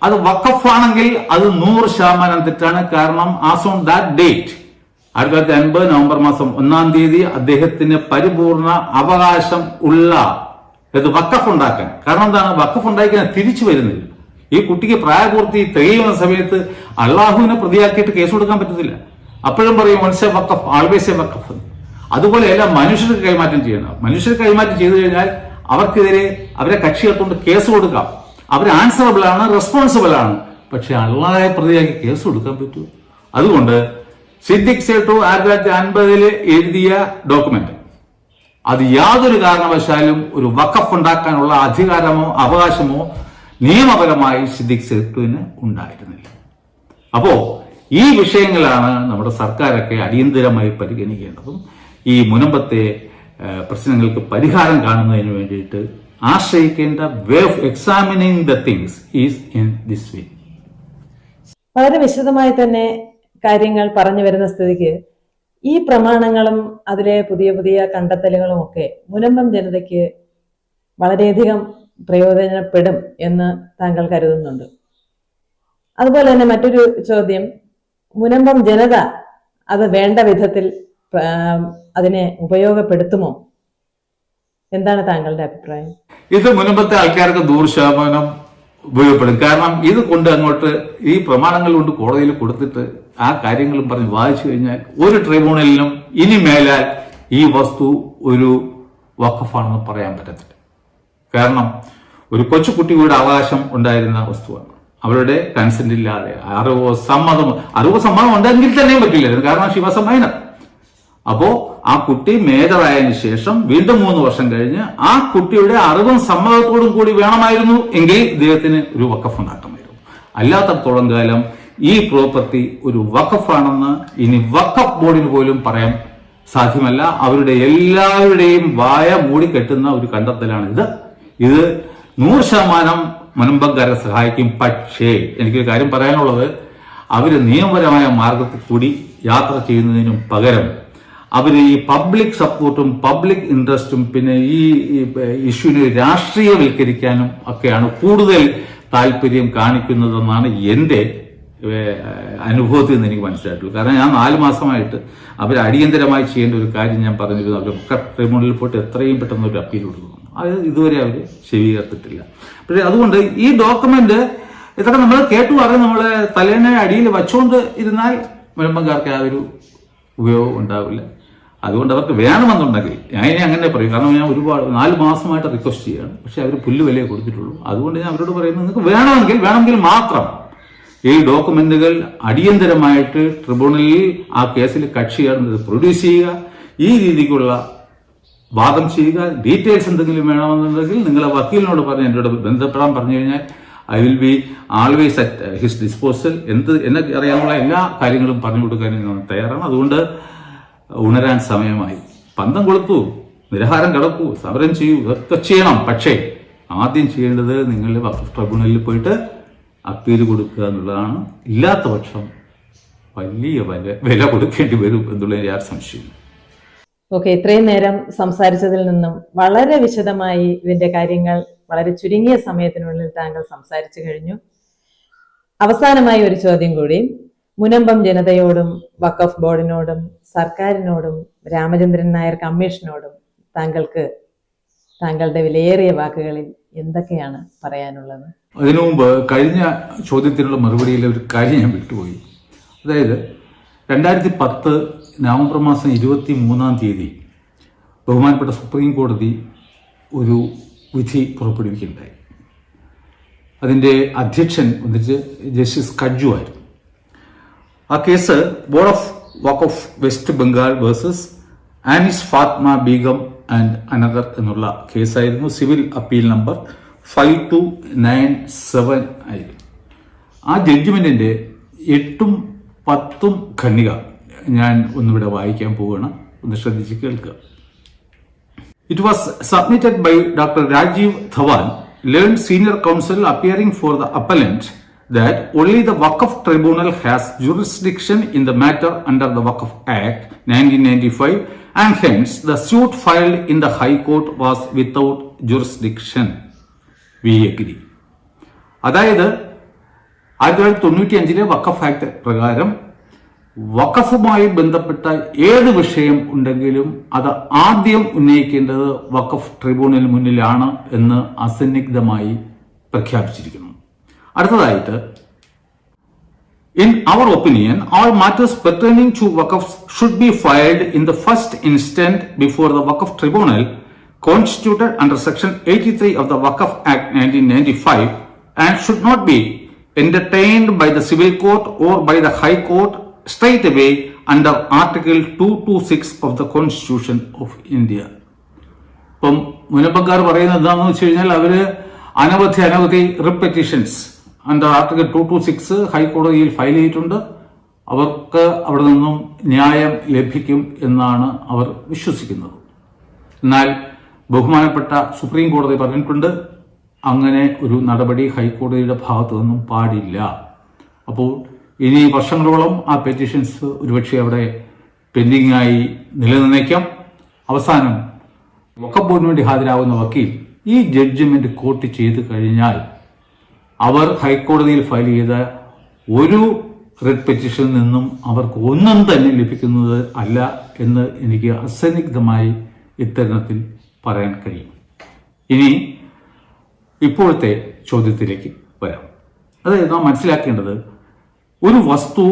അത് വഖഫാണെങ്കിൽ അത് 100% തെറ്റാണ്. കാരണം as on that date 1950 November മാസം 1-ാം തീയതി അദ്ദേഹത്തിന് പരിപൂർണ അവകാശം ഉള്ള വഖഫ് ഉണ്ടാക്കാൻ. കാരണം എന്താണ്? വഖഫ് ഉണ്ടാക്കാൻ തിരിച്ചു വരുന്നില്ല. ഈ കുട്ടിക്ക് പ്രായപൂർത്തി തികയുന്ന സമയത്ത് അള്ളാഹുവിനെ പ്രതിയാക്കിയിട്ട് കേസ് കൊടുക്കാൻ പറ്റത്തില്ല. അപ്പോഴും പറയും once a waqf always a waqf. അതുപോലെയല്ല മനുഷ്യർക്ക് കൈമാറ്റം ചെയ്യണം. മനുഷ്യർക്ക് കൈമാറ്റം ചെയ്തു കഴിഞ്ഞാൽ അവർക്കെതിരെ അവരെ കക്ഷി ചേർത്തുകൊണ്ട് കേസ് കൊടുക്കാം. അവർ ആൻസറബിൾ ആണ്, റെസ്പോൺസിബിൾ ആണ്. പക്ഷെ അള്ളാഹെ പ്രതിയാക്കി കേസ് കൊടുക്കാൻ പറ്റൂ. അതുകൊണ്ട് സിദ്ദിഖ് സേട്ടു 1950 എഴുതിയ ഡോക്യുമെന്റ് അത് യാതൊരു കാരണവശാലും ഒരു വഖഫ് ഉണ്ടാക്കാനുള്ള അധികാരമോ അവകാശമോ നിയമപരമായി സിദ്ദിഖ് സേട്ടുവിന് ഉണ്ടായിരുന്നില്ല. അപ്പോ ഈ വിഷയങ്ങളാണ് നമ്മുടെ സർക്കാരൊക്കെ അടിയന്തരമായി പരിഗണിക്കേണ്ടതും ഈ മുനമ്പത്തെ പ്രശ്നങ്ങൾക്ക് പരിഹാരം കാണുന്നതിന് വേണ്ടിയിട്ട് ആശ്രയിക്കേണ്ട way of examining the things is in this way. വളരെ വിശദമായി തന്നെ കാര്യങ്ങൾ പറഞ്ഞു വരുന്ന സ്ഥിതിക്ക് ഈ പ്രമാണങ്ങളും അതിലെ പുതിയ പുതിയ കണ്ടെത്തലുകളും ഒക്കെ മുനമ്പം ജനതയ്ക്ക് വളരെയധികം പ്രയോജനപ്പെടും എന്ന് താങ്കൾ കരുതുന്നുണ്ട്. അതുപോലെ തന്നെ മറ്റൊരു ചോദ്യം, മുനമ്പം ജനത അത് വേണ്ട വിധത്തിൽ അതിനെ ഉപയോഗപ്പെടുത്തുമോ? എന്താണ് താങ്കളുടെ അഭിപ്രായം? ഇത് മുനമ്പത്തെ ആൾക്കാർക്ക് 100% ഉപയോഗപ്പെടും. കാരണം ഇത് കൊണ്ട് അങ്ങോട്ട് ഈ പ്രമാണങ്ങൾ കൊണ്ട് കോടതിയിൽ കൊടുത്തിട്ട് ആ കാര്യങ്ങളും പറഞ്ഞ് വായിച്ചു കഴിഞ്ഞാൽ ഒരു ട്രിബ്യൂണലിനും ഇനി മേലാൽ ഈ വസ്തു ഒരു വഖഫാണെന്ന് പറയാൻ പറ്റത്തില്ല. കാരണം ഒരു കൊച്ചുകുട്ടിയുടെ അവകാശം ഉണ്ടായിരുന്ന വസ്തുവാണ്. അവരുടെ കൺസെന്റ് ഇല്ലാതെ അറിവോ സമ്മതം ഉണ്ടെങ്കിൽ തന്നെയും പറ്റില്ലായിരുന്നു. കാരണം ഷി വാസ് എ മൈനർ. അപ്പോ ആ കുട്ടി മേജറായതിനു ശേഷം വീണ്ടും 3 വർഷം കഴിഞ്ഞ് ആ കുട്ടിയുടെ അറിവും സമ്മതത്തോടും കൂടി വേണമായിരുന്നു എങ്കിൽ ഇദ്ദേഹത്തിന് ഒരു വഖഫ് ഉണ്ടാക്കമായിരുന്നു. അല്ലാത്തടത്തോളം കാലം ഈ പ്രോപ്പർട്ടി ഒരു വഖഫാണെന്ന് ഇനി വഖഫ് ബോർഡിന് പോലും പറയാൻ സാധ്യമല്ല. അവരുടെ എല്ലാവരുടെയും വായ മൂടിക്കെട്ടുന്ന ഒരു കണ്ടെത്തലാണ് ഇത് 100% മുനമ്പംകാരെ സഹായിക്കും. പക്ഷേ എനിക്കൊരു കാര്യം പറയാനുള്ളത്, അവര് നിയമപരമായ മാർഗത്തിൽ കൂടി യാത്ര ചെയ്യുന്നതിനും പകരം അവർ ഈ പബ്ലിക് സപ്പോർട്ടും പബ്ലിക് ഇൻട്രസ്റ്റും പിന്നെ ഈ ഇഷ്യൂവിനെ രാഷ്ട്രീയവൽക്കരിക്കാനും ഒക്കെയാണ് കൂടുതൽ താല്പര്യം കാണിക്കുന്നതെന്നാണ് എന്റെ അനുഭവത്തിൽ നിന്ന് എനിക്ക് മനസ്സിലായിട്ടുള്ളൂ. കാരണം ഞാൻ 4 മാസമായിട്ട് അവർ അടിയന്തരമായി ചെയ്യേണ്ട ഒരു കാര്യം ഞാൻ പറഞ്ഞിരുന്നു. അവർ ട്രിബ്യൂണലിൽ പോയിട്ട് എത്രയും പെട്ടെന്ന് ഒരു അപ്പീൽ കൊടുക്കുന്നു. അത് ഇതുവരെ അവർ ചെവിയേർത്തിട്ടില്ല. പക്ഷേ അതുകൊണ്ട് ഈ ഡോക്യുമെന്റ് ഇതൊക്കെ നമ്മൾ കേട്ടു അറിയാം, നമ്മളെ തലേനെ അടിയിൽ വച്ചുകൊണ്ട് ഇരുന്നാൽ മുനമ്പംകാർക്ക് ആ ഒരു ഉപയോഗം ഉണ്ടാവില്ല. അതുകൊണ്ട് അവർക്ക് വേണമെന്നുണ്ടെങ്കിൽ ഞാൻ ഇനി അങ്ങനെ പറയും. കാരണം ഞാൻ ഒരുപാട് 4 മാസമായിട്ട് റിക്വസ്റ്റ് ചെയ്യുകയാണ്. പക്ഷെ അവർ പുല്ല് വിലയെ കൊടുത്തിട്ടുള്ളൂ. അതുകൊണ്ട് ഞാൻ അവരോട് പറയുന്നത്, നിങ്ങൾക്ക് വേണമെങ്കിൽ മാത്രം ഈ ഡോക്യുമെന്റുകൾ അടിയന്തരമായിട്ട് ട്രിബ്യൂണലിൽ ആ കേസിൽ കക്ഷി ചേർന്നത് പ്രൊഡ്യൂസ് ചെയ്യുക. ഈ രീതിക്കുള്ള വാദം ചെയ്യുക. ഡീറ്റെയിൽസ് എന്തെങ്കിലും വേണമെന്നുണ്ടെങ്കിൽ നിങ്ങളെ വക്കീലിനോട് പറഞ്ഞ് എന്നോട് ബന്ധപ്പെടാൻ പറഞ്ഞു കഴിഞ്ഞാൽ I will be always at his disposal. എന്നെ അറിയാനുള്ള എല്ലാ കാര്യങ്ങളും പറഞ്ഞു കൊടുക്കാൻ ഞാൻ തയ്യാറാണ്. അതുകൊണ്ട് ഉണരാൻ സമയമായി. പന്തം കൊളുത്തു, നിരാഹാരം കിടക്കൂ, സമരം ചെയ്യൂ, ഇതൊക്കെ ചെയ്യണം. പക്ഷേ ആദ്യം ചെയ്യേണ്ടത് നിങ്ങൾ വഖഫ് ട്രിബ്യൂണലിൽ പോയിട്ട് അപ്പീൽ കൊടുക്കുക എന്നുള്ളതാണ്. ഇല്ലാത്ത പക്ഷം വലിയ വില കൊടുക്കേണ്ടി വരും എന്നുള്ളതിന് യാതൊരു സംശയമില്ല. ഓക്കെ, ഇത്രയും നേരം സംസാരിച്ചതിൽ നിന്നും വളരെ വിശദമായി ഇതിന്റെ കാര്യങ്ങൾ വളരെ ചുരുങ്ങിയ സമയത്തിനുള്ളിൽ താങ്കൾ സംസാരിച്ചു കഴിഞ്ഞു. അവസാനമായി ഒരു ചോദ്യം കൂടി. മുനമ്പം ജനതയോടും വഖഫ് ബോർഡിനോടും സർക്കാരിനോടും രാമചന്ദ്രൻ നായർ കമ്മീഷനോടും താങ്കൾക്ക് താങ്കളുടെ വിലയേറിയ വാക്കുകളിൽ എന്തൊക്കെയാണ് പറയാനുള്ളത്? അതിനു മുമ്പ് കഴിഞ്ഞ ചോദ്യത്തിനുള്ള മറുപടിയിൽ ഒരു കാര്യം ഞാൻ വിട്ടുപോയി. അതായത് 2010 നവംബർ മാസം 23 ബഹുമാനപ്പെട്ട സുപ്രീം കോടതി ഒരു വിധി പുറപ്പെടുവിക്കുകയുണ്ടായി. അതിൻ്റെ അധ്യക്ഷൻ വന്നിട്ട് ജസ്റ്റിസ് കജ്ജു ആയിരുന്നു. ആ case board of Waqf west Bengal versus Anis Fatma Begum and another എന്നുള്ള കേസായിരുന്നു. സിവിൽ അപ്പീൽ നമ്പർ 5297 ആയിരുന്നു. ആ ജഡ്ജ്മെന്റിന്റെ 8ഉം 10ഉം ഖണ്ഡിക ഞാൻ ഒന്നിവിടെ വായിക്കാൻ പോവുകയാണ്, ഒന്ന് ശ്രദ്ധിച്ച് കേൾക്കുക. It was submitted by Dr. Rajiv Dhawan, learned senior counsel appearing for the appellant, that only the Waqf Tribunal has jurisdiction in the matter under the Waqf Act 1995, and hence the suit filed in the High Court was without jurisdiction. We agree. അതായത് 1995 വഖഫ് act പ്രകാരം വഖഫുമായി ബന്ധപ്പെട്ട ഏത് വിഷയം ഉണ്ടെങ്കിലും അത് ആദ്യം ഉന്നയിക്കേണ്ടത് വഖഫ് tribunal മുന്നിലാണ് എന്ന് അസന്നിഗ്ധമായി പ്രഖ്യാപിച്ചിരിക്കുന്നു. അടുത്തതായിട്ട്, in our opinion, all matters pertaining to waqfs should be filed in the first instant before the Waqf Tribunal constituted under section 83 of the Waqf Act 1995 and should not be entertained by the civil court or by the high court straight away under article 226 of the Constitution of India. ഇപ്പം മുനമ്പക്കാർ പറയുന്നത് എന്താണെന്ന് വെച്ച് കഴിഞ്ഞാൽ അവര് അനവധി റിപ്പറ്റീഷൻസ് under article 226 ഹൈക്കോടതിയിൽ file ചെയ്തിട്ടുണ്ട്. അവർക്ക് അവിടെ നിന്നും ന്യായം ലഭിക്കും എന്നാണ് അവർ വിശ്വസിക്കുന്നത്. എന്നാൽ ബഹുമാനപ്പെട്ട സുപ്രീം കോടതി പറഞ്ഞിട്ടുണ്ട് അങ്ങനെ ഒരു നടപടി ഹൈക്കോടതിയുടെ ഭാഗത്തു നിന്നും പാടില്ല. അപ്പോൾ ഇനി വർഷങ്ങളോളം ആ പെറ്റീഷൻസ് ഒരുപക്ഷെ അവിടെ പെൻഡിംഗ് ആയി നിലനിന്നേക്കാം. അവസാനം വഖഫ് ബോർഡിന് വേണ്ടി ഹാജരാകുന്ന വക്കീൽ ഈ ജഡ്ജ്മെന്റ് കോട്ട് ചെയ്ത് കഴിഞ്ഞാൽ അവർ ഹൈക്കോടതിയിൽ ഫയൽ ചെയ്ത ഒരു റിട്ട് പെറ്റീഷനിൽ നിന്നും അവർക്ക് ഒന്നും തന്നെ ലഭിക്കുന്നത് അല്ല എന്ന് എനിക്ക് അസന്നിഗ്ധമായി ഇത്തരണത്തിൽ പറയാൻ കഴിയും. ഇനി ഇപ്പോഴത്തെ ചോദ്യത്തിലേക്ക് വരാം. അതായത് നാം മനസ്സിലാക്കേണ്ടത്, ഒരു വസ്തു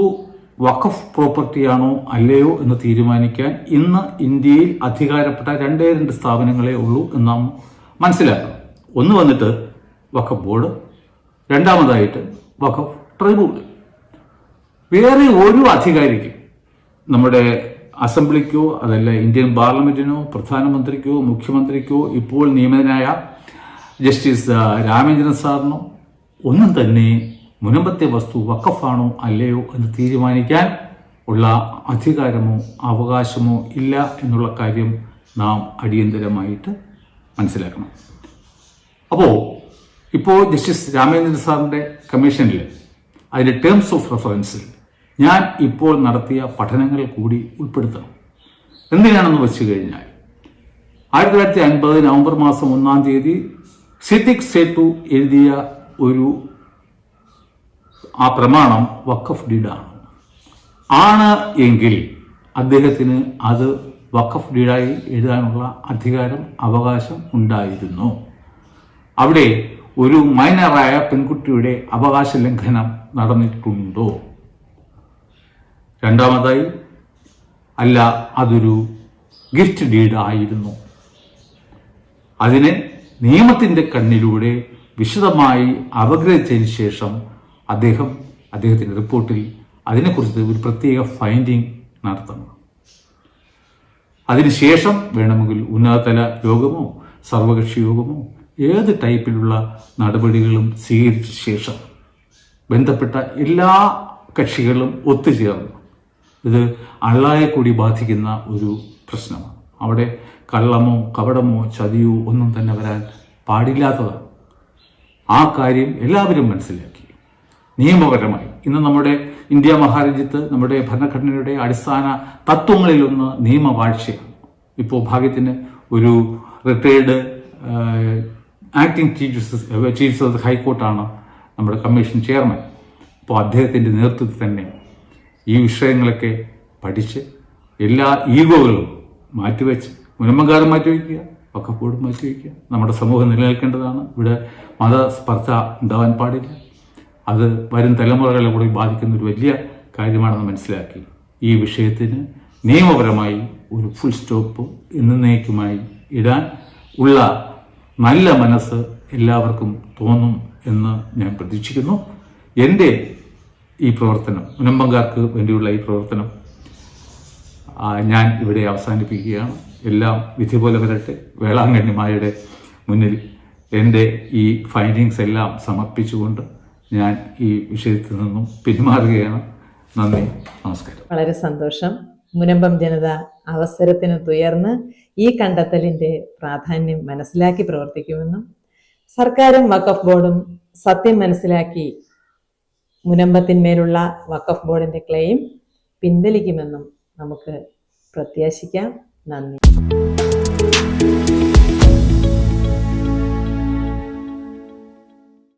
വഖഫ് പ്രോപ്പർട്ടിയാണോ അല്ലയോ എന്ന് തീരുമാനിക്കാൻ ഇന്ന് ഇന്ത്യയിൽ അധികാരപ്പെട്ട 2 സ്ഥാപനങ്ങളെ ഉള്ളൂ എന്ന് നാം മനസ്സിലാക്കണം. ഒന്ന് വന്നിട്ട് വഖഫ് ബോർഡ്, രണ്ടാമതായിട്ട് വഖഫ് ട്രിബ്യൂണൽ. വേറെ ഒരു അധികാരിക്കും, നമ്മുടെ അസംബ്ലിക്കോ അതല്ല ഇന്ത്യൻ പാർലമെന്റിനോ പ്രധാനമന്ത്രിക്കോ മുഖ്യമന്ത്രിക്കോ ഇപ്പോൾ നിയമിതനായ ജസ്റ്റിസ് രാമചന്ദ്രൻ സാറിനോ ഒന്നും തന്നെ മുനമ്പത്തെ വസ്തു വഖഫാണോ അല്ലയോ എന്ന് തീരുമാനിക്കാൻ ഉള്ള അധികാരമോ അവകാശമോ ഇല്ല എന്നുള്ള കാര്യം നാം അടിയന്തരമായിട്ട് മനസ്സിലാക്കണം. അപ്പോൾ ഇപ്പോൾ ജസ്റ്റിസ് രാമചന്ദ്രൻ സാറിന്റെ കമ്മീഷനിൽ അതിന്റെ ടേംസ് ഓഫ് റെഫറൻസിൽ ഞാൻ ഇപ്പോൾ നടത്തിയ പഠനങ്ങൾ കൂടി ഉൾപ്പെടുത്തണം. എന്തിനാണെന്ന് വെച്ച് കഴിഞ്ഞാൽ 1950 നവംബർ മാസം 1 സിദ്ദിഖ് സേട്ടു എഴുതിയ ആ പ്രമാണം വഖഫ് ഡീഡാണ്. ആണ് എങ്കിൽ അദ്ദേഹത്തിന് അത് വഖഫ് ഡീഡായി എഴുതാനുള്ള അധികാരം അവകാശം ഉണ്ടായിരുന്നു. അവിടെ ഒരു മൈനറായ പെൺകുട്ടിയുടെ അവകാശ ലംഘനം നടന്നിട്ടുണ്ടോ? രണ്ടാമതായി, അല്ല, അതൊരു ഗിഫ്റ്റ് ഡീഡ് ആയിരുന്നു. അതിനെ നിയമത്തിന്റെ കണ്ണിലൂടെ വിശദമായി അപഗ്രഹിച്ചതിന് ശേഷം അദ്ദേഹത്തിന്റെ റിപ്പോർട്ടിൽ അതിനെക്കുറിച്ച് ഒരു പ്രത്യേക ഫൈൻഡിങ് നടത്തണം. അതിനുശേഷം വേണമെങ്കിൽ ഉന്നതതല യോഗമോ സർവകക്ഷി യോഗമോ ഏത് ടൈപ്പിലുള്ള നടപടികളും സ്വീകരിച്ച ശേഷം ബന്ധപ്പെട്ട എല്ലാ കക്ഷികളും ഒത്തുചേർന്ന്, ഇത് അള്ളായെ കൂടി ബാധിക്കുന്ന ഒരു പ്രശ്നമാണ്. അവിടെ കള്ളമോ കപടമോ ചതിയോ ഒന്നും തന്നെ വരാൻ പാടില്ലാത്തതാണ്. ആ കാര്യം എല്ലാവരും മനസ്സിലാക്കി നിയമപരമായി ഇന്ന് നമ്മുടെ ഇന്ത്യ മഹാരാജ്യത്ത് നമ്മുടെ ഭരണഘടനയുടെ അടിസ്ഥാന തത്വങ്ങളിലൊന്ന് നിയമവാഴ്ചയാണ്. ഇപ്പോൾ ഭാഗ്യത്തിന് ഒരു റിട്ടയർഡ് ആക്ടിംഗ് ചീഫ് ഓഫ് ഹൈക്കോർട്ടാണ് നമ്മുടെ കമ്മീഷൻ ചെയർമാൻ. അപ്പോൾ അദ്ദേഹത്തിൻ്റെ നേതൃത്വത്തിൽ തന്നെ ഈ വിഷയങ്ങളൊക്കെ പഠിച്ച് എല്ലാ ഈഗോകളും മാറ്റിവെച്ച്, മുനമ്പങ്കാലം മാറ്റിവെക്കുക, വഖഫ് ബോർഡ് മാറ്റിവെക്കുക. നമ്മുടെ സമൂഹം നിലനിൽക്കേണ്ടതാണ്. ഇവിടെ മതസ്പർദ്ധ ഉണ്ടാവാൻ പാടില്ല. അത് വരും തലമുറകളെ കൂടി ബാധിക്കുന്ന ഒരു വലിയ കാര്യമാണെന്ന് മനസ്സിലാക്കി ഈ വിഷയത്തിന് നിയമപരമായി ഒരു ഫുൾ സ്റ്റോപ്പ് എന്നേക്കുമായി ഇടാൻ ഉള്ള നല്ല മനസ്സ് എല്ലാവർക്കും തോന്നും എന്ന് ഞാൻ പ്രതീക്ഷിക്കുന്നു. എൻ്റെ ഈ പ്രവർത്തനം, മുനമ്പങ്കാർക്ക് വേണ്ടിയുള്ള ഈ പ്രവർത്തനം ഞാൻ ഇവിടെ അവസാനിപ്പിക്കുകയാണ്. എല്ലാം വിധി പോലെ വരട്ടെ. വേളാങ്കണ്ണി മായയുടെ മുന്നിൽ എൻ്റെ ഈ ഫൈൻഡിങ്സ് എല്ലാം സമർപ്പിച്ചുകൊണ്ട് ഞാൻ ഈ വിഷയത്തിൽ നിന്നും പിന്മാറുകയാണ്. നന്ദി, നമസ്കാരം. വളരെ സന്തോഷം. മുനമ്പം ജനത അവസരത്തിന് തുയർന്ന് ഈ കണ്ടെത്തലിന്റെ പ്രാധാന്യം മനസ്സിലാക്കി പ്രവർത്തിക്കുമെന്നും സർക്കാരും വഖഫ് ബോർഡും സത്യം മനസ്സിലാക്കി മുനമ്പത്തിന്മേലുള്ള വഖഫ് ബോർഡിന്റെ ക്ലെയിം പിൻവലിക്കുമെന്നും നമുക്ക് പ്രത്യാശിക്കാം. നന്ദി.